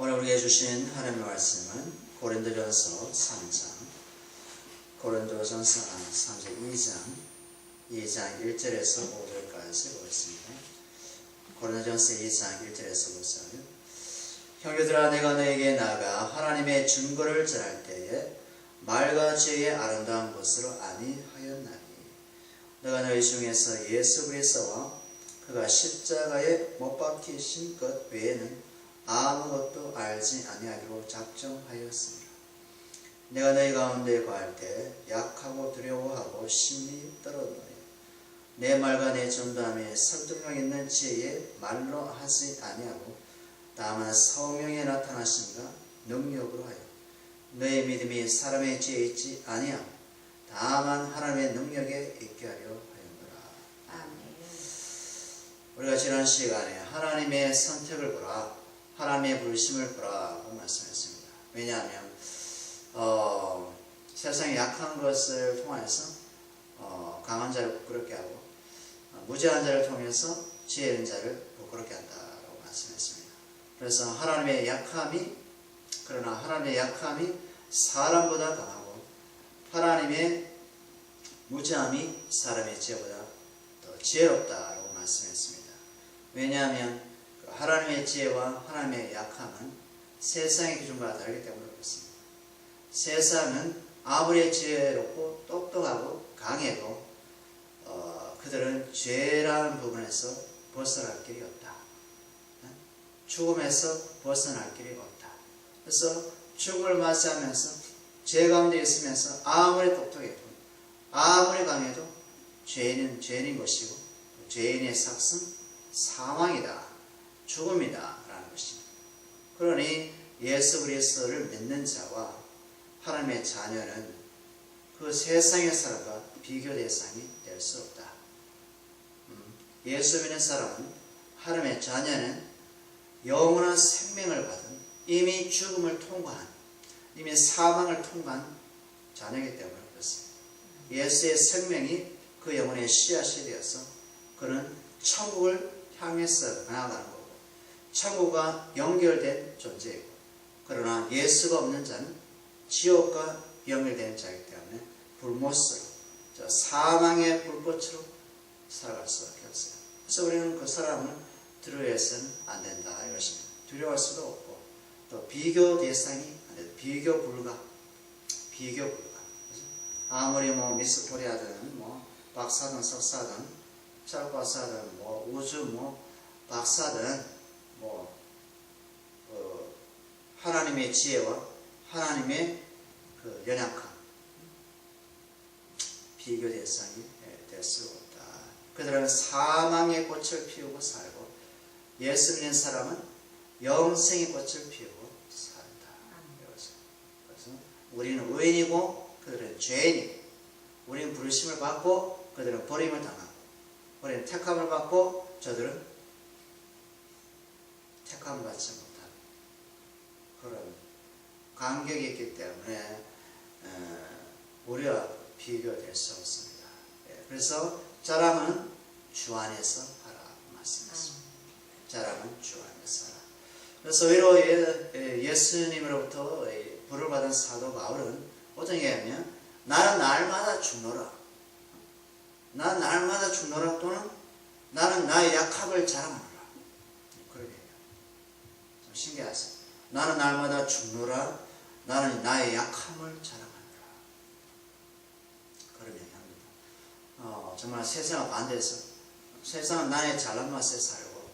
오늘 우리에게 주신 하나님의 말씀은 고린도전서 3장, 고린도전서 2장 1절에서 5절까지 보겠습니다. 고린도전서 2장 1절에서 5절. 형제들아, 내가 너에게 나아가 하나님의 증거를 전할 때에 말과 죄의 아름다운 것으로 아니하였나니, 내가 너희 중에서 예수 그리스도와 그가 십자가에 못 박히신 것 외에는 아무것도 알지 아니하기로 작정하였습니다. 내가 너희 가운데 거할 때 약하고 두려워하고 심히 떨었노니, 내 말과 내 전담에 설득력 있는 지혜의 말로 하지 아니하고 다만 성령에 나타나심과 능력으로 하여 너희 믿음이 사람의 지혜에 있지 아니하고 다만 하나님의 능력에 있게 하려 하였노라. 아멘. 우리가 지난 시간에 하나님의 선택을 보라, 하나님의 부르심을 보라고 말씀했습니다. 왜냐하면 세상에 약한 것을 통해서 강한 자를 부끄럽게 하고 무지한 자를 통해서 지혜 있는 자를 부끄럽게 한다고 말씀했습니다. 그래서 하나님의 약함이 사람보다 강하고 하나님의 무지함이 사람의 지혜보다 더 지혜롭다고 말씀했습니다. 왜냐하면 하나님의 지혜와 하나님의 약함은 세상의 기준과 다르기 때문에 그렇습니다. 세상은 아무리 지혜롭고 똑똑하고 강해도 그들은 죄라는 부분에서 벗어날 길이 없다. 죽음에서 벗어날 길이 없다. 그래서 죽음을 맞이하면서 죄 가운데 있으면서 아무리 똑똑해도 아무리 강해도 죄인은 죄인인 것이고 죄인의 삭은 사망이다, 죽음이다 라는 것입니다. 그러니 예수 그리스도를 믿는 자와 하나님의 자녀는 그 세상의 사람과 비교 대상이 될 수 없다. 예수 믿는 사람은, 하나님의 자녀는 영원한 생명을 받은, 이미 죽음을 통과한, 이미 사망을 통과한 자녀이기 때문에 그렇습니다. 예수의 생명이 그 영혼의 씨앗이 되어서 그는 천국을 향해서 나아가는 거고, 천국과 연결된 존재이고, 그러나 예수가 없는 자는 지옥과 연결된 자이기 때문에 불못으로, 사망의 불꽃으로 살아갈 수밖에 없어요. 그래서 우리는 그 사람을 두려워해서는 안 된다 이것입니다. 두려워할 수도 없고 또 비교 대상이 안 된다. 비교 불가. 아무리 미스 코리아든 박사든 석사든 철박사든 우주 박사든 하나님의 지혜와 하나님의 그 연약함, 비교 대상이 될 수 없다. 그들은 사망의 꽃을 피우고 살고, 예수 믿는 사람은 영생의 꽃을 피우고 산다. 그래서 우리는 의인이고 그들은 죄인이고, 우리는 부르심을 받고 그들은 버림을 당하고, 우리는 택함을 받고 저들은 택함을 받지 못하고, 그런 간격이 있기 때문에 우리와 비교될 수 없습니다. 그래서 자랑은 주 안에서 하라 말씀했습니다. 자랑은 주 안에서 하라. 그래서 오히려 예수님으로부터 부를 받은 사도 바울은 어떤 얘기하면, 나는 날마다 죽노라. 나는 날마다 죽노라, 또는 나는 나의 약함을 자랑하노라. 그런 얘기예요. 좀 신기하죠? 나는 날마다 죽노라. 나는 나의 약함을 자랑하노라. 그런 얘기합니다. 정말 세상과 반대해서, 세상은 나의 잘난 맛에 살고,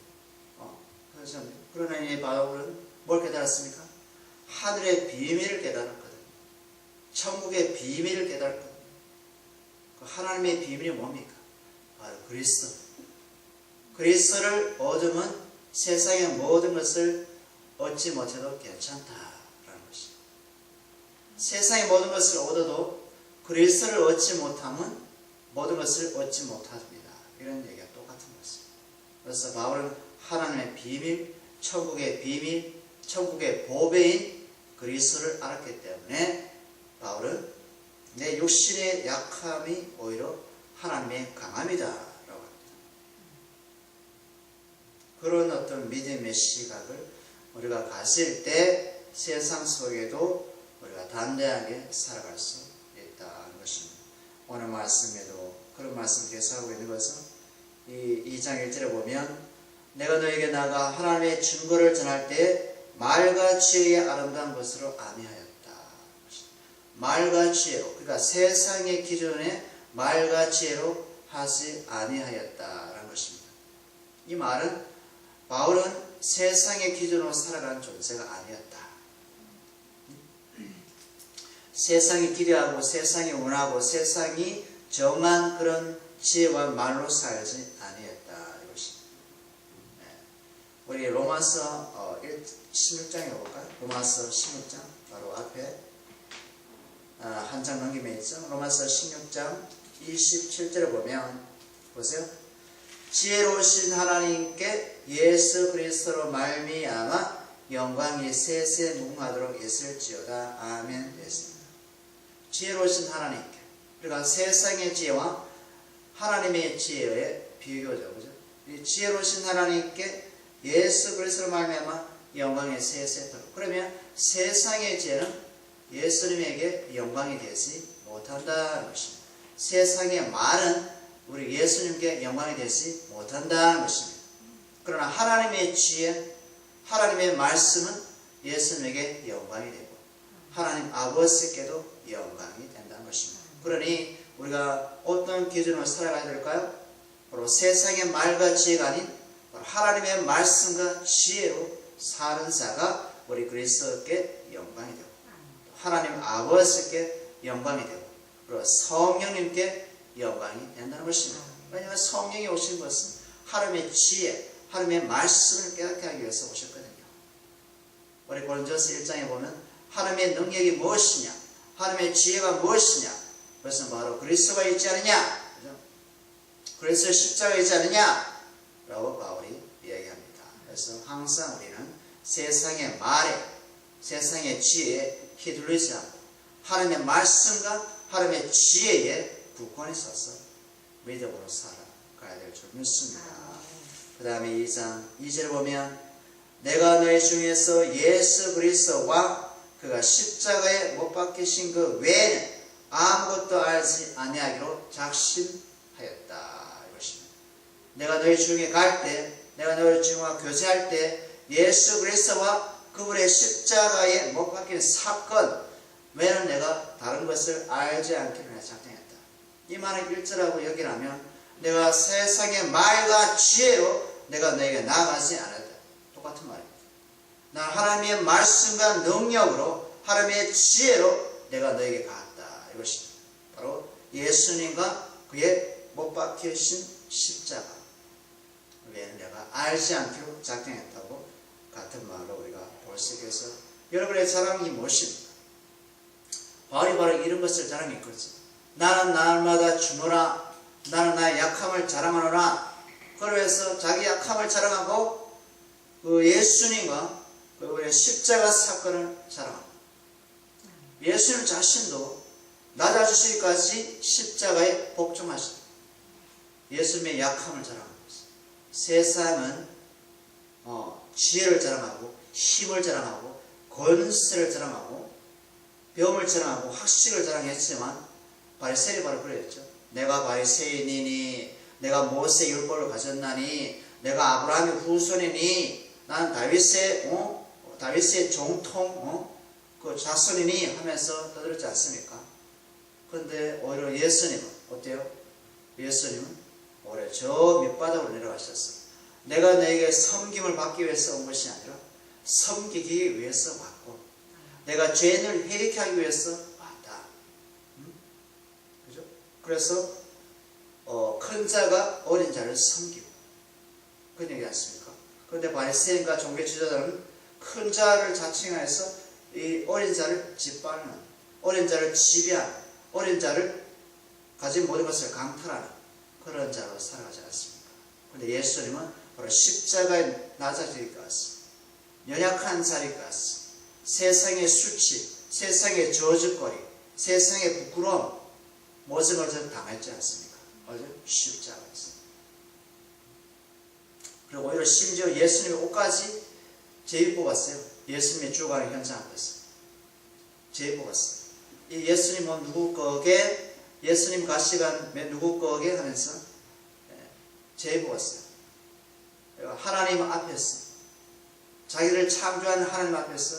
그러나 이 바울은 뭘 깨달았습니까? 하늘의 비밀을 깨달았거든요. 천국의 비밀을 깨달았거든요. 그 하나님의 비밀이 뭡니까? 바로 그리스도. 그리스도를 얻으면 세상의 모든 것을 얻지 못해도 괜찮다라는 것입니다. 세상의 모든 것을 얻어도 그리스도를 얻지 못하면 모든 것을 얻지 못합니다. 이런 얘기가 똑같은 것입니다. 그래서 바울은 하나님의 비밀, 천국의 비밀, 천국의 보배인 그리스도를 알았기 때문에 바울은 내 육신의 약함이 오히려 하나님의 강함이다 라고 합니다. 그런 어떤 믿음의 시각을 우리가 가실 때 세상 속에도 우리가 담대하게 살아갈 수 있다는 것입니다. 오늘 말씀에도 그런 말씀 계속하고 있는 것은 이 2장 1절에 보면 내가 너에게 나가 하나님의 증거를 전할 때 말과 지혜의 아름다운 것으로 아니하였다. 말과 지혜로, 그러니까 세상의 기준에 말과 지혜로 하지 아니하였다라는 것입니다. 이 말은 바울은 세상의 기준으로 살아가는 존재가 아니었다. 세상이 기대하고 세상이 원하고 세상이 정한 그런 지혜와 말로 살지 아니했다 이것입니다. 우리 로마서 16장에 볼까요? 로마서 16장 바로 앞에 한 장 넘기면 있죠. 로마서 16장 27절에 보면 보세요. 지혜로우신 하나님께 예수 그리스도로 말미암아 영광이 세세 무궁하도록 있을지어다. 아멘. 됐습니다. 지혜로우신 하나님께, 그러니까 세상의 지혜와 하나님의 지혜의 비교죠. 그죠? 이 지혜로우신 하나님께 예수 그리스도로 말미암아 영광이 세세토록. 그러면 세상의 지혜는 예수님에게 영광이 되지 못한다는 것입니다. 세상의 말은 우리 예수님께 영광이 되지 못한다는 것입니다. 그러나 하나님의 지혜, 하나님의 말씀은 예수님에게 영광이 되고 하나님 아버지께도 영광이 된다는 것입니다. 그러니 우리가 어떤 기준으로 살아가야 될까요? 바로 세상의 말과 지혜가 아닌 하나님의 말씀과 지혜로 사는 자가 우리 그리스도께 영광이 되고 하나님 아버지께 영광이 되고 그리고 성령님께 영광이 된다는 것입니다. 왜냐하면 성령이 오신 것은 하나님의 지혜, 하나님의 말씀을 깨닫게 하기 위해서 오셨거든요. 우리 고린도서 1장에 보면 하나님의 능력이 무엇이냐, 하나님의 지혜가 무엇이냐, 그것은 바로 그리스도가 있지 않느냐, 그렇죠? 그리스도의 십자가가 있지 않느냐 라고 바울이 이야기합니다. 그래서 항상 우리는 세상의 말에, 세상의 지혜에 휘둘리지 않고 하나님의 말씀과 하나님의 지혜에 굳건히 서서 믿음으로 살아가야 될 줄 믿습니다. 그 다음에 2장 2절 보면 내가 너희 중에서 예수 그리스도와 그가 십자가에 못 박히신 그 외에는 아무것도 알지 아니하기로 작심하였다 이것입니다. 내가 너희 중에 갈 때, 내가 너희 중과 교제할 때 예수 그리스도와 그분의 십자가에 못 박힌 사건 외에는 내가 다른 것을 알지 않기로 작정했다. 이 말을 1절하고 여기라면 내가 세상의 말과 지혜로 내가 너에게 나아가지 않았다. 똑같은 말입니다. 나 하나님의 말씀과 능력으로 하나님의 지혜로 내가 너에게 갔다. 이것입니다. 바로 예수님과 그의 못 박히신 십자가 외에는 내가 알지 않기로 작정했다고 같은 말로 우리가 볼 수 있겠어. 여러분의 자랑이 무엇입니까? 바울이 바로 이런 것을 자랑했거든요. 나는 날마다 주노라. 나는 나의 약함을 자랑하노라. 그러면서 자기 약함을 자랑하고 그 예수님과 그분의 십자가 사건을 자랑합니다. 예수님 자신도 낮아지시기까지 십자가에 복종하셨다. 예수님의 약함을 자랑하는 것입니다. 세상은 지혜를 자랑하고 힘을 자랑하고 권세를 자랑하고 병을 자랑하고 학식을 자랑했지만 바리새인이 바로 그랬죠. 내가 바리새인이니 내가 모세의 율법을 가졌나니 내가 아브라함의 후손이니 나는 다윗의 정통 그 자손이니 하면서 떠들었지 않습니까? 그런데 오히려 예수님은 어때요? 예수님은 오히려 저 밑바닥으로 내려가셨어. 내가 너에게 섬김을 받기 위해서 온 것이 아니라 섬기기 위해서 왔고 내가 죄인을 해리케 하기 위해서 왔다. 그죠? 그래서 큰 자가 어린 자를 섬기고 그런 얘기 않습니까? 그런데 바리새인과 종교 지도자는 큰 자를 자칭하여서 이 어린 자를 짓밟는, 어린 자를 지배하는, 어린 자를 가진 모든 것을 강탈하는 그런 자로 살아가지 않습니까? 그런데 예수님은 바로 십자가에 낮아지기까지 연약한 자리까지 세상의 수치, 세상의 저주거리, 세상의 부끄러움 모든 것을 당했지 않습니까? 어제 십자가에서. 그리고 오히려 심지어 예수님의 옷까지 제비 뽑았어요. 예수님이 죽어가는 현장 앞에서 제비 뽑았어요. 이 예수님은 누구 거게, 예수님 가시간 누구 거게 하면서 제비 뽑았어요. 하나님 앞에서, 자기를 창조한 하나님 앞에서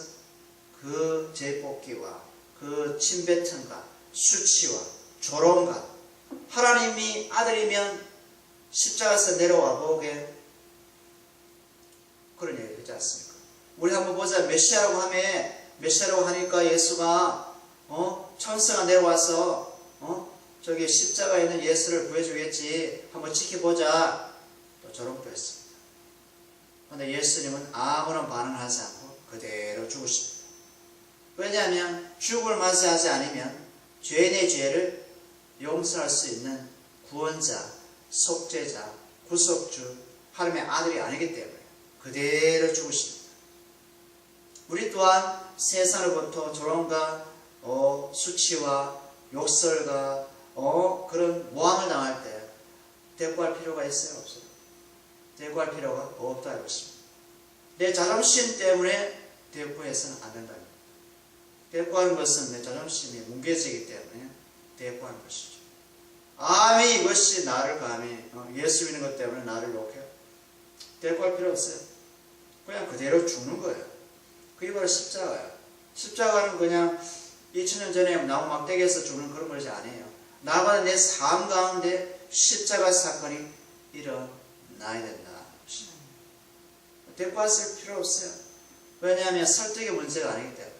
그 제비 뽑기와 그 침뱉음과 수치와 조롱과, 하나님이 아들이면 십자가에서 내려와 보게, 그런 얘기 하지 않습니까? 우리 한번 보자. 메시아라고 하니까 예수가 천사가 내려와서 저기 십자가에 있는 예수를 구해주겠지, 한번 지켜보자, 또 조롱도 했습니다. 그런데 예수님은 아무런 반응하지 않고 그대로 죽으십니다. 왜냐하면 죽을 맞이하지 않으면 죄인의 죄를 용서할 수 있는 구원자, 속죄자, 구속주, 하나님의 아들이 아니기 때문에 그대로 죽으십니다. 우리 또한 세상으로부터 조롱과 수치와 욕설과 그런 모함을 당할 때 대꾸할 필요가 있어요? 없어요? 대꾸할 필요가 없다 이것입니다. 내 자존심 때문에 대꾸해서는 안 된다. 대꾸하는 것은 내 자존심이 뭉개지기 때문에 대꾸하는 것이죠. 아미 이것이 나를 감히 예수 믿는 것 때문에 나를 욕해? 대꾸할 필요 없어요. 그냥 그대로 죽는 거예요. 그게 바로 십자가예요. 십자가는 그냥 2000년 전에 나무 막대기에서 죽는 그런 것이 아니에요. 나가 내 삶 가운데 십자가 사건이 일어나야 된다. 대꾸하실 필요 없어요. 왜냐하면 설득의 문제가 아니기 때문에.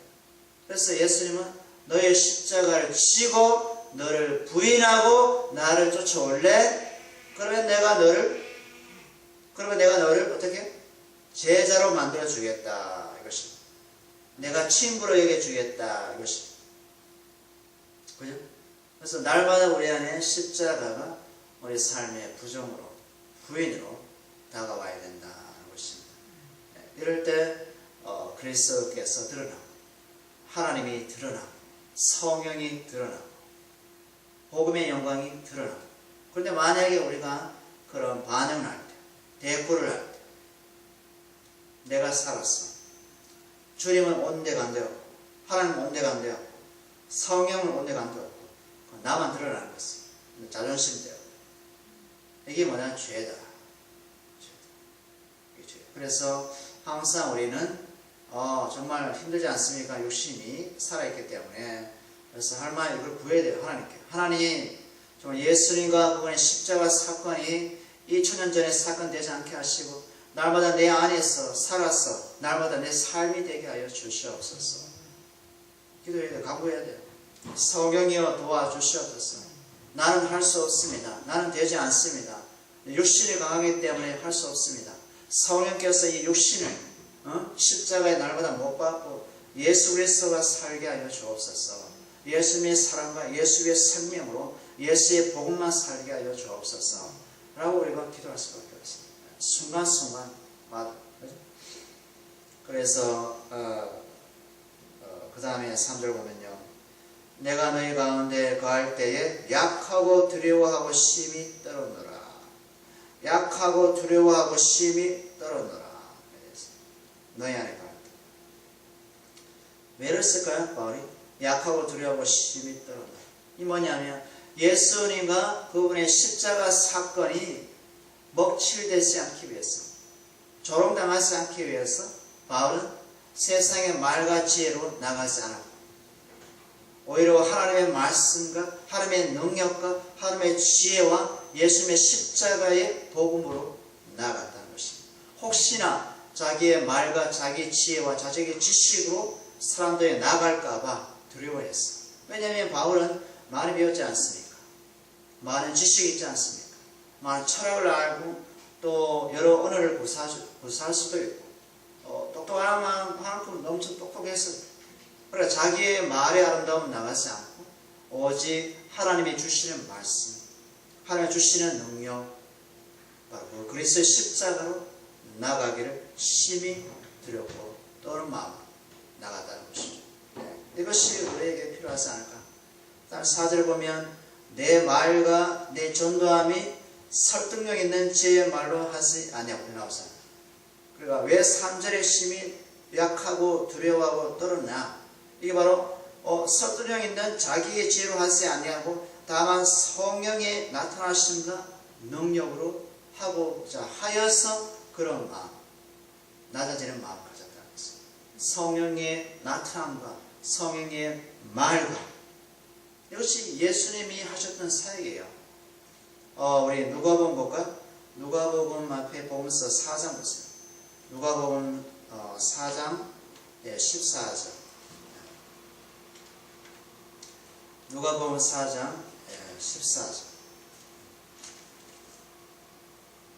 그래서 예수님은 너의 십자가를 지고 너를 부인하고 나를 쫓아올래? 그러면 내가 너를 어떻게? 제자로 만들어 주겠다 이것입니다. 내가 친구로 여겨 주겠다 이것입니다. 그죠? 그래서 날마다 우리 안에 십자가가 우리 삶의 부정으로, 부인으로 다가와야 된다는 것입니다. 이럴 때 그리스도께서 드러나고, 하나님이 드러나고, 성령이 드러나고, 복음의 영광이 드러나고. 그런데 만약에 우리가 그런 반응을 할 때, 대꾸를 할 때, 내가 살았어, 주님은 온데간데 없고, 하나님은 온데간데 없고, 성령은 온데간데 없고, 나만 드러나는 것은 자존심 때문에. 이게 뭐냐? 죄다. 이게 죄. 그래서 항상 우리는 정말 힘들지 않습니까? 욕심이 살아있기 때문에. 그래서 하나님 이걸 구해야 돼요. 하나님께. 하나님, 정말 예수님과 그분의 십자가 사건이 2000년 전에 사건 되지 않게 하시고, 날마다 내 안에서 살아서 날마다 내 삶이 되게 하여 주시옵소서. 기도해야 돼요. 간구해야 돼요. 성령이여 도와주시옵소서. 나는 할 수 없습니다. 나는 되지 않습니다. 육신이 강하기 때문에 할 수 없습니다. 성령께서 이 육신을 십자가에 날마다 못 박고 예수 그리스도가 살게 하여 주옵소서. 예수님의 사랑과 예수의 생명으로 예수의 복음만 살게 하여 주옵소서 라고 우리가 기도할 수밖에 없습니다. 순간순간마다. 그래서 그 다음에 3절 보면요, 내가 너희 가운데 거할 때에 약하고 두려워하고 심히 떨어노라. 약하고 두려워하고 심히 떨어노라. 너희 안에 거할 때. 왜 그랬을까요? 바울이 약하고 두려워하고 심히 떨어노라. 이 뭐냐면 예수님과 그분의 십자가 사건이 먹칠되지 않기 위해서, 조롱당하지 않기 위해서 바울은 세상의 말과 지혜로 나가지 않았고, 오히려 하나님의 말씀과 하나님의 능력과 하나님의 지혜와 예수님의 십자가의 복음으로 나아갔다는 것입니다. 혹시나 자기의 말과 자기의 지혜와 자기의 지식으로 사람들이 나갈까봐 두려워했어. 왜냐하면 바울은 많이 배웠지 않습니까? 많은 지식이 있지 않습니까? 많은 철학을 알고 또 여러 언어를 구사할 수도 있고 똑똑한 만큼 엄청 똑똑했어. 그러니까 자기의 말의 아름다움 나가지 않고 오직 하나님이 주시는 말씀, 하나님이 주시는 능력, 바로 그리스도의 십자가로 나가기를 심히 두렵고 또는 마음으로 나갔다는 것이죠. 이것이 우리에게 필요하지 않을까? 다음 4절 보면 내 말과 내 전도함이 설득력 있는 지혜의 말로 하지 아니하고 나오잖아요. 그러니까 왜 3절의 심히 약하고 두려워하고 떨었냐? 이게 바로 설득력 있는 자기의 지혜로 하지 아니하고 다만 성령의 나타나심과 능력으로 하고자 하여서 그런 마음, 낮아지는 마음을 가졌다는 것입니다. 성령의 나타남과 성령의 말과 이것이 예수님이 하셨던 사역이에요. 우리 누가복음 볼까? 누가복음 앞에 보면서 4장 보세요. 누가복음 4장 14절. 누가복음 4장 14절.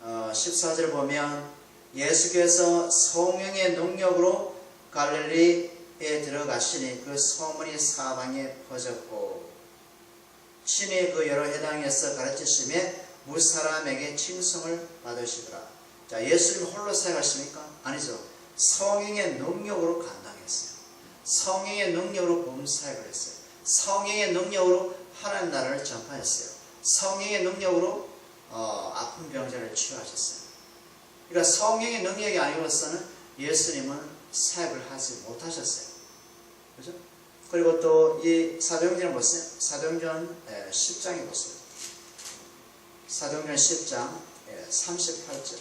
14절 보면 예수께서 성령의 능력으로 갈릴리에 들어가시니 그 소문이 사방에 퍼졌고 친히 그 여러 회당에서 가르치심에 무사람에게 칭송을 받으시더라. 자, 예수님 홀로 사역하십니까? 아니죠. 성령의 능력으로 감당했어요. 성령의 능력으로 봉사를 했어요. 성령의 능력으로 하나님 나라를 전파했어요. 성령의 능력으로 아픈 병자를 치유하셨어요. 그러니까 성령의 능력이 아니고서는 예수님은 사역을 하지 못하셨어요. 그죠? 그리고 또 이 사도행전을 보세요. 사도행전 10장에 보세요. 사도행전 10장 38절.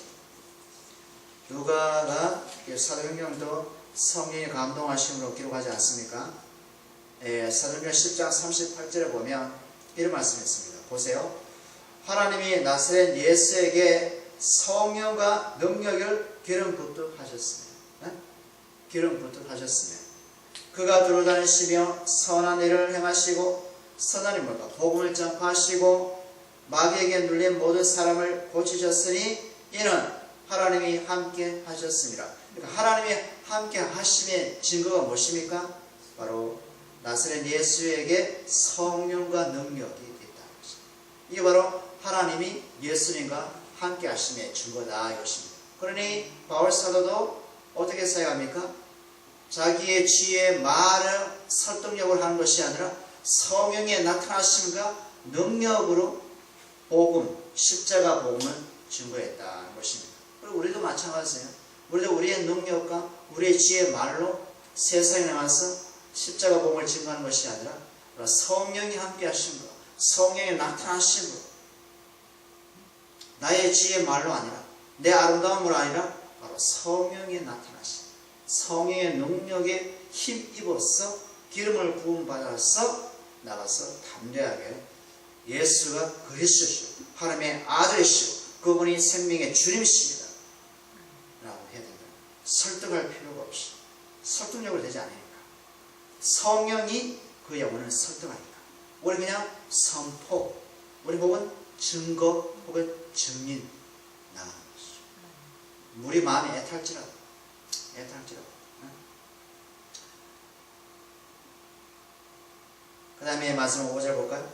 누가가 사도행전도 성령의 감동하심으로 기록하지 않습니까? 사도행전 10장 38절에 보면 이런 말씀이 있습니다. 보세요. 하나님이 나사렛 예수에게 성령과 능력을 기름 부탁하셨으며 기름 부탁하셨으며 그가 돌아다니시며 선한 일을 행하시고 선한 일 뭘까? 복음을 전파하시고 마귀에게 눌린 모든 사람을 고치셨으니 이는 하나님이 함께 하셨습니다. 그러니까 하나님이 함께 하심의 증거가 무엇입니까? 바로 나사렛 예수에게 성령과 능력이 있다는 것입니다. 이게 바로 하나님이 예수님과 함께 하심의 증거다 이것입니다. 그러니 바울 사도도 어떻게 사역합니까? 자기의 지혜의 말을 설득력을 하는 것이 아니라 성령의 나타나심과 능력으로 복음, 십자가 복음을 증거했다는 것입니다. 그리고 우리도 마찬가지예요. 우리도 우리의 능력과 우리의 지혜의 말로 세상에 나가서 십자가 복음을 증거하는 것이 아니라 성령이 함께 하신 것, 성령의 나타나신 것, 나의 지혜의 말로 아니라 내 아름다움으로 아니라 바로 성령의 나타나심, 성령의 능력에 힘입어서 기름을 부음받아서 나가서 담대하게 예수가 그리스도시고 하나님의 아들이시고 그분이 생명의 주님이십니다 라고 해야 된다. 설득할 필요가 없이 설득력을 되지 않으니까 성령이 그 영혼을 설득하니까 우리 그냥 선포, 우리 혹은 증거 혹은 증인 나가는 것이죠. 우리 마음이 애탈지라도 그 다음에 말씀 5절 볼까요?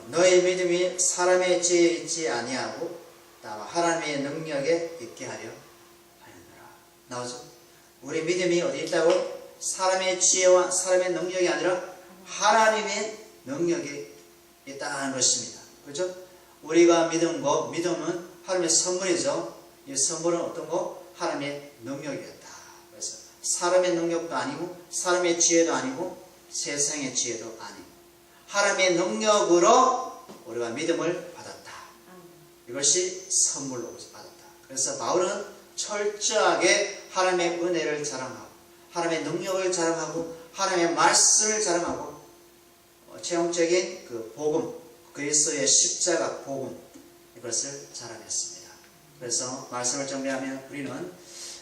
너의 믿음이 사람의 지혜에 있지 아니하고 다만 하나님의 능력에 있게 하려 하였노라. 나오죠? 우리 믿음이 어디 있다고? 사람의 지혜와 사람의 능력이 아니라 하나님의 능력이 있다는 것입니다. 그렇죠? 우리가 믿은 거, 믿음은 하나님의 선물이죠. 이 선물은 어떤 거? 하나님의 능력이었다. 그래서 사람의 능력도 아니고 사람의 지혜도 아니고 세상의 지혜도 아니고 하나님의 능력으로 우리가 믿음을 받았다. 이것이 선물로 받았다. 그래서 바울은 철저하게 하나님의 은혜를 자랑하고 하나님의 능력을 자랑하고 하나님의 말씀을 자랑하고 최종적인 그 복음, 그리스도의 십자가 복음 이것을 자랑했습니다. 그래서 말씀을 정리하면 우리는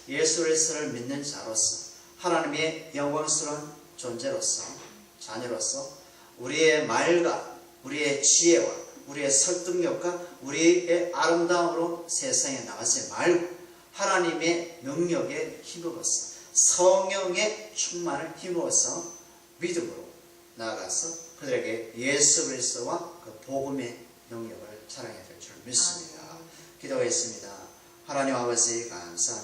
예수 그리스도를 믿는 자로서 하나님의 영광스러운 존재로서 자녀로서 우리의 말과 우리의 지혜와 우리의 설득력과 우리의 아름다움으로 세상에 나가지 말고 하나님의 능력에 힘입어서 성령의 충만을 힘입어서 믿음으로 나아가서 그들에게 예수 그리스도와 그 복음의 능력을 자랑해야 될 줄 믿습니다. 기도하겠습니다. 하나님 아버지 감사합니다.